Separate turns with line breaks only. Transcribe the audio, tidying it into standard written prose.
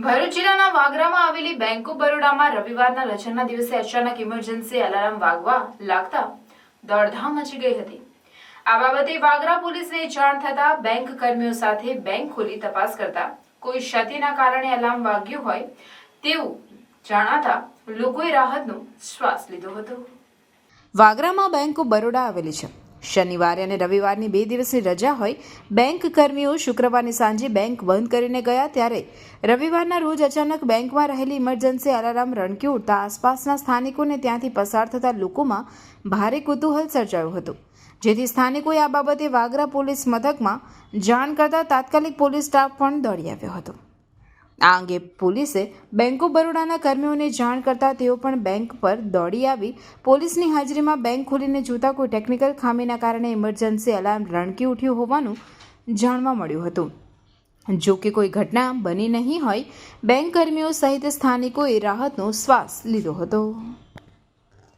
ભરૂચ જિલ્લાના વાગરામાં આવેલી bank of બરોડામાં રવિવારના રજાના દિવસે અચાનક ઇમરજન્સી અલાર્મ વાગવા લાગતા દોડધામ મચી ગઈ હતી। આ બાબતે વાગરા પોલીસને જાણ થતા બેંક કર્મીઓ સાથે બેંક ખોલી તપાસ કરતા કોઈ ક્ષતિના કારણે અલાર્મ વાગ્યું હોય તેવું જણાતા લોકોએ રાહતનો શ્વાસ લીધો હતો।
વાગરામાં બેંક ઓફ બરોડા આવેલી છે। શનિવારે અને રવિવારની 2 દિવસની રજા હોય બેંક કર્મીઓ શુક્રવારની સાંજે બેંક બંધ કરીને ગયા ત્યારે રવિવારના રોજ અચાનક બેંકમાં રહેલી ઇમરજન્સી અલાર્મ રણકી ઉઠતા આસપાસના સ્થાનિકોને ત્યાંથી પસાર થતા લોકોમાં ભારે કુતૂહલ સર્જાયું હતું, જેથી સ્થાનિકોએ આ બાબતે વાગરા પોલીસ મથકમાં જાણ કરતા તાત્કાલિક પોલીસ સ્ટાફ પણ દોડી આવ્યો હતો। આ અંગે પોલીસે બેંક ઓફ બરોડાના કર્મીઓને જાણ કરતા તેઓ પણ બેંક પર દોડી આવી પોલીસની હાજરીમાં બેંક ખોલીને જોતા કોઈ ટેકનિકલ ખામીના કારણે ઇમરજન્સી અલાર્મ રણકી ઉઠ્યું હોવાનું જાણવા મળ્યું હતું। જો કે કોઈ ઘટના બની નહીં હોય, બેંક કર્મીઓ સહિત સ્થાનિકોએ રાહતનો શ્વાસ લીધો હતો।